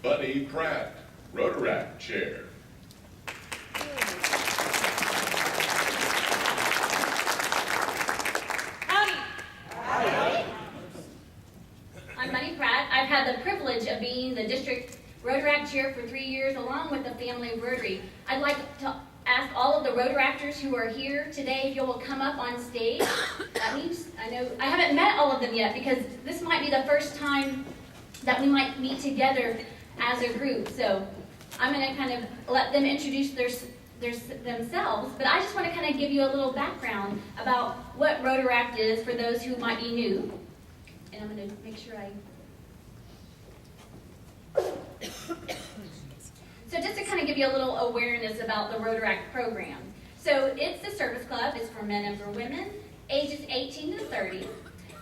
Bunny Pratt, Rotaract Chair. I'm Bunny Pratt. I've had the privilege of being the district Rotaract Chair for 3 years, along with the family of Rotary. I'd like to ask all of the Rotaractors who are here today if you will come up on stage. That means, I know, I haven't met all of them yet because this might be the first time that we might meet together as a group. So I'm going to kind of let them introduce themselves, but I just want to kind of give you a little background about what Rotaract is for those who might be new. And I'm going to make sure So just to kind of give you a little awareness about the Rotaract program. So it's a service club. It's for men and for women, ages 18 to 30.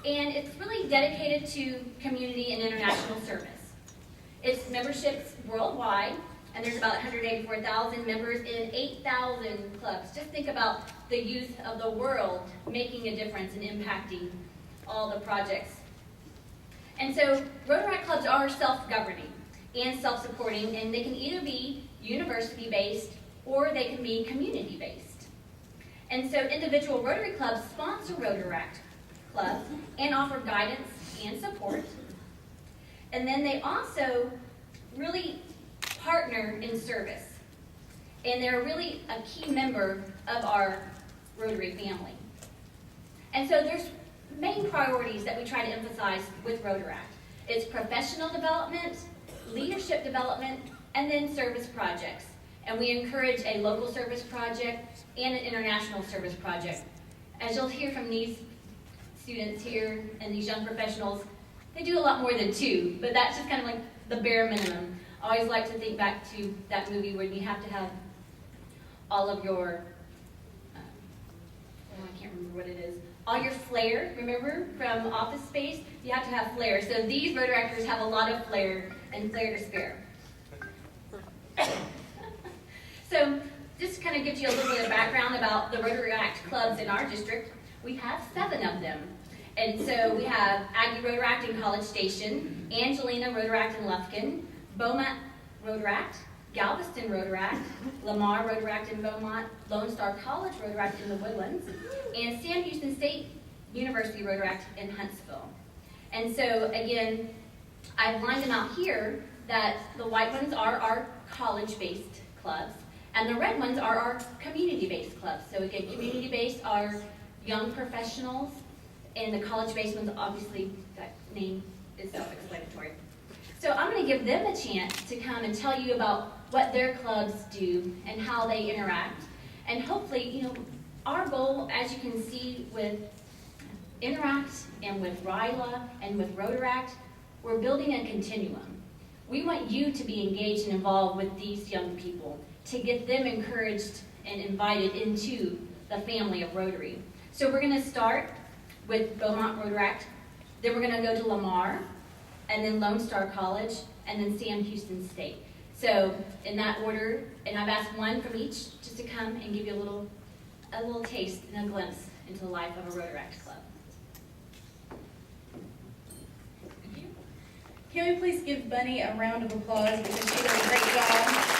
And it's really dedicated to community and international service. Its memberships worldwide, and there's about 184,000 members in 8,000 clubs. Just think about the youth of the world making a difference and impacting all the projects. And so Rotaract clubs are self-governing and self-supporting, and they can either be university-based or they can be community-based. And so individual Rotary clubs sponsor Rotaract clubs and offer guidance and support. And then they also really partner in service. And they're really a key member of our Rotary family. And so there's main priorities that we try to emphasize with Rotaract. It's professional development, leadership development, and then service projects. And we encourage a local service project and an international service project. As you'll hear from these students here and these young professionals, they do a lot more than two, but that's just kind of like the bare minimum. I always like to think back to that movie where you have to have all of your, I can't remember what it is, all your flair, remember, from Office Space? You have to have flair. So these Rotaractors have a lot of flair and flair to spare. So just kind of gives you a little bit of background about the Rotaract clubs in our district. We have 7 of them. And so we have Aggie Rotaract in College Station, Angelina Rotaract in Lufkin, Beaumont Rotaract, Galveston Rotaract, Lamar Rotaract in Beaumont, Lone Star College Rotaract in the Woodlands, and Sam Houston State University Rotaract in Huntsville. And so again, I've lined them out here that the white ones are our college-based clubs, and the red ones are our community-based clubs. So again, community-based are young professionals, and the college-based ones, obviously, that name is self-explanatory. So I'm going to give them a chance to come and tell you about what their clubs do and how they interact. And hopefully, you know, our goal, as you can see with Interact and with RILA and with Rotaract, we're building a continuum. We want you to be engaged and involved with these young people to get them encouraged and invited into the family of Rotary. So we're going to start with Beaumont Rotaract, then we're going to go to Lamar, and then Lone Star College, and then Sam Houston State. So in that order, and I've asked one from each just to come and give you a little taste and a glimpse into the life of a Rotaract club. Thank you. Can we please give Bunny a round of applause because she does a great job.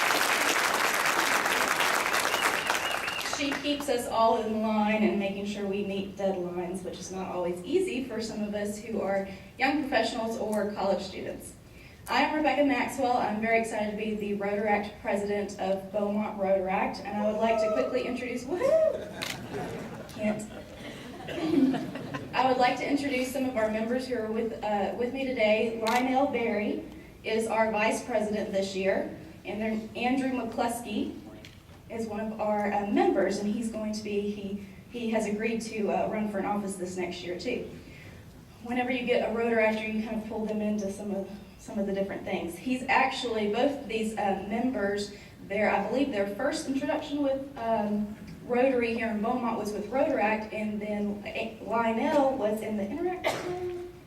She keeps us all in line and making sure we meet deadlines, which is not always easy for some of us who are young professionals or college students. I'm Rebecca Maxwell. I'm very excited to be the Rotaract president of Beaumont Rotaract, and I would like to quickly introduce, I would like to introduce some of our members who are with me today. Lionel Berry is our vice president this year, and then Andrew McCluskey is one of our members, and he's going to be, he has agreed to run for an office this next year too. Whenever you get a Rotaractor, you kind of pull them into some of the different things. He's actually, both these members, I believe their first introduction with Rotary here in Beaumont was with Rotaract, and then Lionel was in the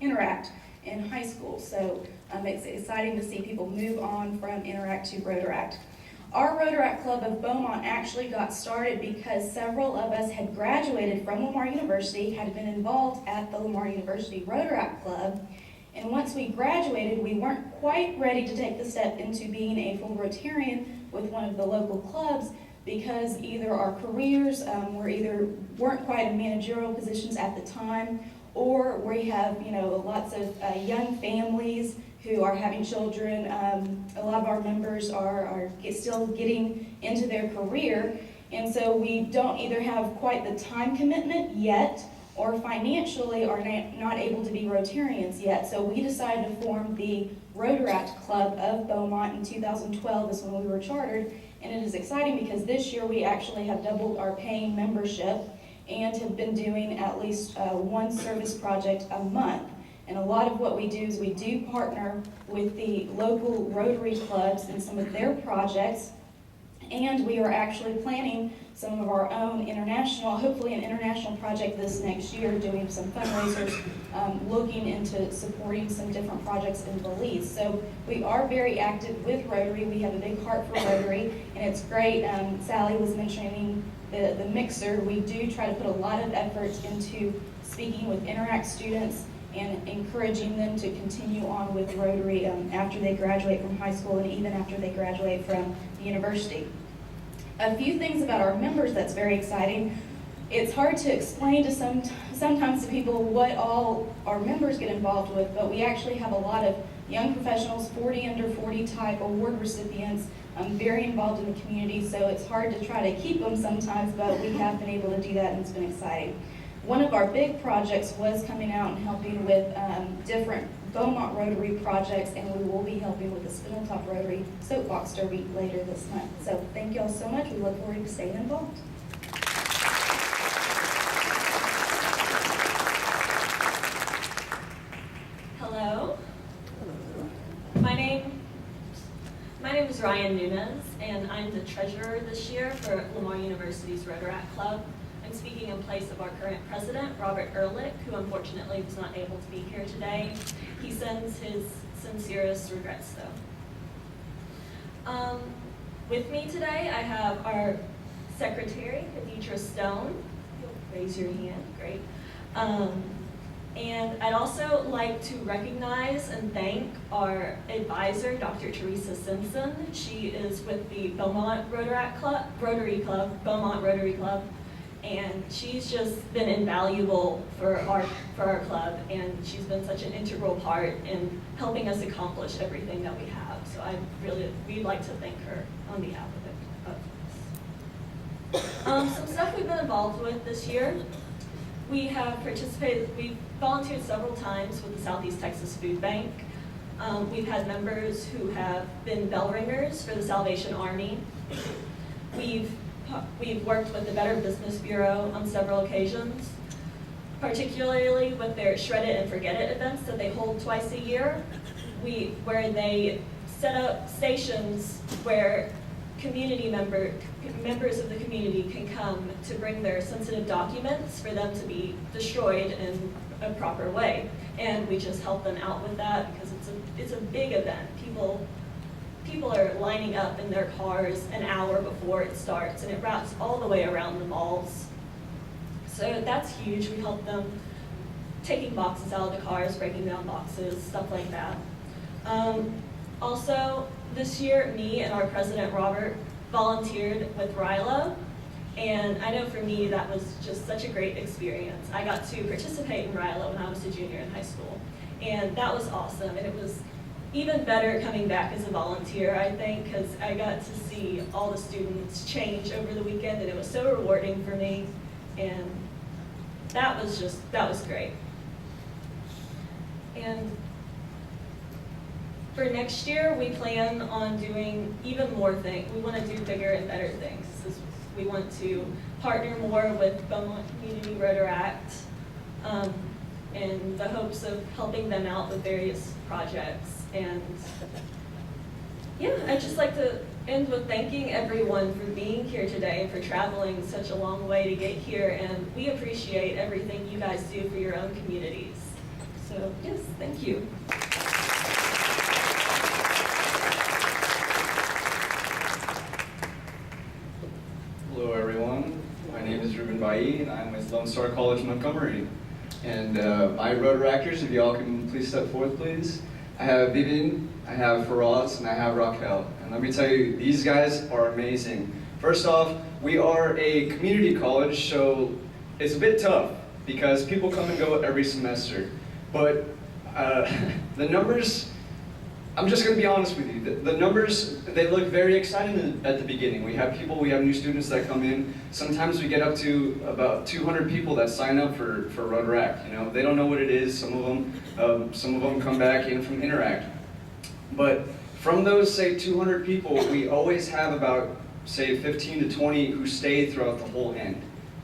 Interact in high school. So it's exciting to see people move on from Interact to Rotaract. Our Rotaract Club of Beaumont actually got started because several of us had graduated from Lamar University, had been involved at the Lamar University Rotaract Club, And once we graduated, we weren't quite ready to take the step into being a full Rotarian with one of the local clubs because either our careers weren't quite in managerial positions at the time, or we have lots of young families who are having children. A lot of our members are still getting into their career, and so we don't either have quite the time commitment yet, or financially are not able to be Rotarians yet. So we decided to form the Rotaract Club of Beaumont in 2012 is when we were chartered. And it is exciting because this year we actually have doubled our paying membership and have been doing at least one service project a month. And a lot of what we do is we do partner with the local Rotary clubs in some of their projects. And we are actually planning some of our own hopefully an international project this next year, doing some fundraisers, looking into supporting some different projects in Belize. So we are very active with Rotary. We have a big heart for Rotary, and it's great. Sally was mentioning the mixer. We do try to put a lot of effort into speaking with Interact students and encouraging them to continue on with Rotary after they graduate from high school and even after they graduate from the university. A few things about our members that's very exciting. It's hard to explain to sometimes to people what all our members get involved with, but we actually have a lot of young professionals, 40 under 40 type award recipients, very involved in the community, so it's hard to try to keep them sometimes, but we have been able to do that and it's been exciting. One of our big projects was coming out and helping with different Beaumont Rotary projects, and we will be helping with the Spindletop Rotary Soapbox Derby later this month. So thank you all so much. We look forward to staying involved. Hello. My name is Ryan Nunez, and I'm the treasurer this year for Lamar University's Rotaract Club. I'm speaking in place of our current president, Robert Ehrlich, who unfortunately was not able to be here today. He sends his sincerest regrets, though. With me today, I have our secretary, Khadija Stone. You'll raise your hand, great. And I'd also like to recognize and thank our advisor, Dr. Teresa Simpson. She is with the Beaumont Rotary Club, Beaumont Rotary Club. And she's just been invaluable for our club, and she's been such an integral part in helping us accomplish everything that we have. So we'd like to thank her on behalf of some stuff we've been involved with this year. We've volunteered several times with the Southeast Texas Food Bank. We've had members who have been bell ringers for the Salvation Army. We've worked with the Better Business Bureau on several occasions, particularly with their Shred It and Forget It events that they hold twice a year, where they set up stations where members of the community can come to bring their sensitive documents for them to be destroyed in a proper way. And we just help them out with that because it's a big event. People are lining up in their cars an hour before it starts, and it wraps all the way around the malls. So that's huge. We help them taking boxes out of the cars, breaking down boxes, stuff like that. Also, this year, me and our president, Robert, volunteered with RILA, and I know for me that was just such a great experience. I got to participate in RILA when I was a junior in high school, and that was awesome, and it was even better coming back as a volunteer, I think, because I got to see all the students change over the weekend, and it was so rewarding for me, and that was great. And for next year, we plan on doing even more things. We want to do bigger and better things. We want to partner more with Beaumont Community Rotaract in the hopes of helping them out with various projects. And yeah, I'd just like to end with thanking everyone for being here today and for traveling such a long way to get here. And we appreciate everything you guys do for your own communities. So yes, thank you. Hello everyone, my name is Ruben Bailly and I'm with Lone Star College Montgomery. And my Rotaractors, if y'all can please step forth, please. I have Vivian, I have Faraz, and I have Raquel. And let me tell you, these guys are amazing. First off, we are a community college, so it's a bit tough because people come and go every semester. But the numbers, I'm just going to be honest with you. The numbers, they look very exciting at the beginning. We have new students that come in. Sometimes we get up to about 200 people that sign up for Rotaract. You know, they don't know what it is. Some of them come back in from Interact. But from those, say, 200 people, we always have about, say, 15 to 20 who stay throughout the whole end.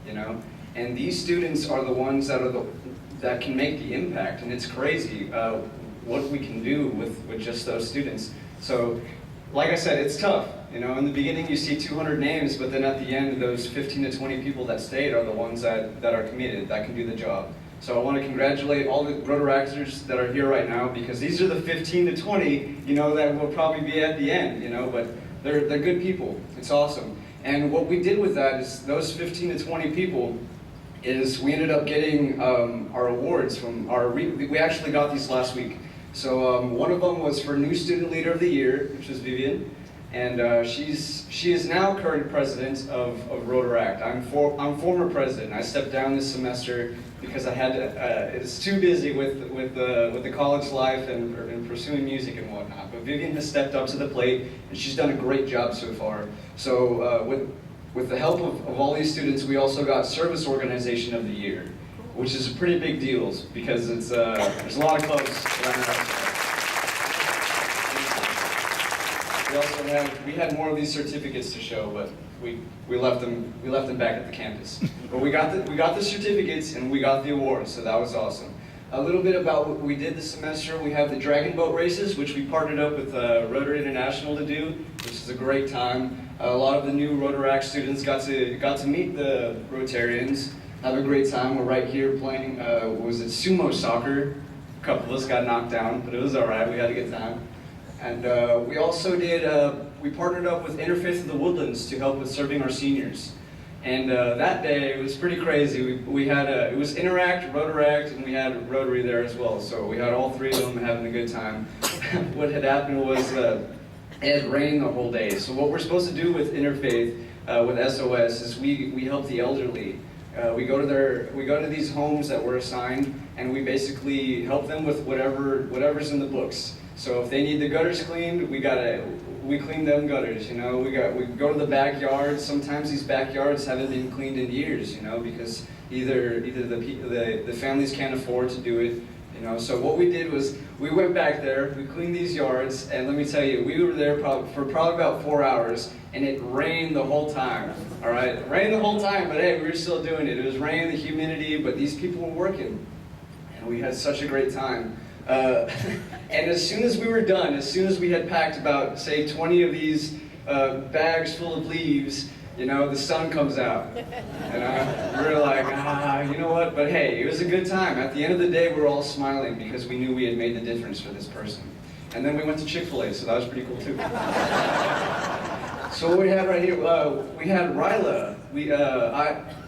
You know, and these students are the ones that can make the impact, and it's crazy. What we can do with just those students. So, like I said, it's tough. You know, in the beginning you see 200 names, but then at the end, those 15 to 20 people that stayed are the ones that are committed, that can do the job. So I want to congratulate all the Rotaractors that are here right now, because these are the 15 to 20, you know, that will probably be at the end, you know, but they're good people. It's awesome. And what we did with that is those 15 to 20 people is we ended up getting our awards from we actually got these last week. So one of them was for New Student Leader of the Year, which was Vivian, and she is now current president of Rotaract. I'm former president. I stepped down this semester because I had to. It's too busy with the college life and pursuing music and whatnot. But Vivian has stepped up to the plate, and she's done a great job so far. So with the help of all these students, we also got Service Organization of the Year, which is a pretty big deal because it's there's a lot of clubs around us. We had more of these certificates to show, but we left them back at the campus. But we got the certificates and we got the awards, so that was awesome. A little bit about what we did this semester. We have the Dragon Boat races, which we partnered up with Rotary International to do, which is a great time. A lot of the new Rotaract students got to meet the Rotarians. Have a great time. We're right here playing, was it sumo soccer? A couple of us got knocked down, but it was all right. We had a good time. And we also did, we partnered up with Interfaith of the Woodlands to help with serving our seniors. And that day, it was pretty crazy. We had, it was Interact, Rotaract, and we had Rotary there as well. So we had all three of them having a good time. What had happened was it had rained the whole day. So what we're supposed to do with Interfaith, with SOS, is we help the elderly. We go to these homes that we're assigned, and we basically help them with whatever's in the books. So if they need the gutters cleaned, we clean them gutters. You know, we go to the backyards. Sometimes these backyards haven't been cleaned in years. You know, because either the families can't afford to do it. You know, so what we did was we went back there, we cleaned these yards, and let me tell you, we were there for probably about 4 hours, and it rained the whole time. All right, it rained the whole time, but hey, we were still doing it. It was rain, the humidity, but these people were working, and we had such a great time. And as soon as we were done, as soon as we had packed about, say, 20 of these bags full of leaves, you know, the sun comes out. And we were like, you know what? But hey, it was a good time. At the end of the day, we were all smiling because we knew we had made the difference for this person. And then we went to Chick-fil-A, so that was pretty cool too. So what we had right here, we had Ryla.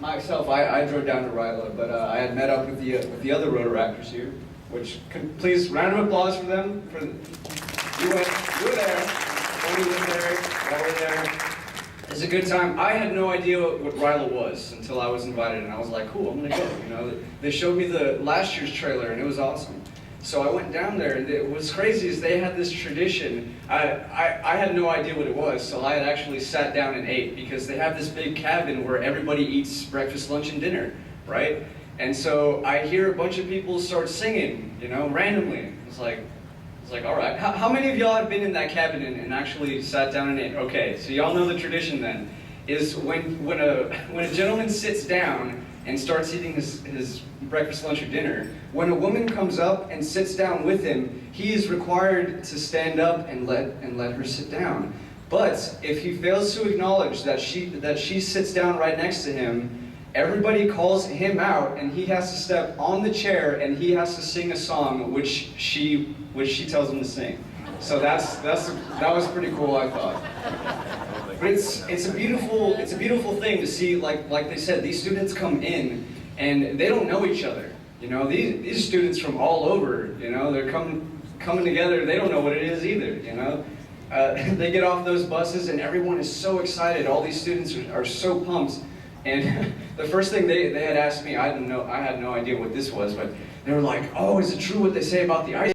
I drove down to Ryla, but I had met up with the other Rotaractors here, which please round of applause for them. You were there, Tony was there, I was there. It's a good time. I had no idea what Ryla was until I was invited, and I was like, cool, I'm gonna go. You know, they showed me the last year's trailer, and it was awesome. So I went down there, and what's crazy is they had this tradition. I had no idea what it was, so I had actually sat down and ate, because they have this big cabin where everybody eats breakfast, lunch, and dinner, right? And so I hear a bunch of people start singing, you know, randomly. It's like, all right. How many of y'all have been in that cabin and actually sat down and ate? Okay, so y'all know the tradition then, is when a gentleman sits down and starts eating his breakfast, lunch, or dinner, when a woman comes up and sits down with him, he is required to stand up and let her sit down. But if he fails to acknowledge that she sits down right next to him, everybody calls him out, and he has to step on the chair, and he has to sing a song which she tells him to sing. So that was pretty cool, I thought. But it's a beautiful thing to see. Like they said, these students come in and they don't know each other. You know, these students from all over, you know, they're coming together. They don't know what it is either, you know. They get off those buses and everyone is so excited. All these students are so pumped. And the first thing they had asked me, I had no idea what this was, but they were like, "Oh, is it true what they say about the ice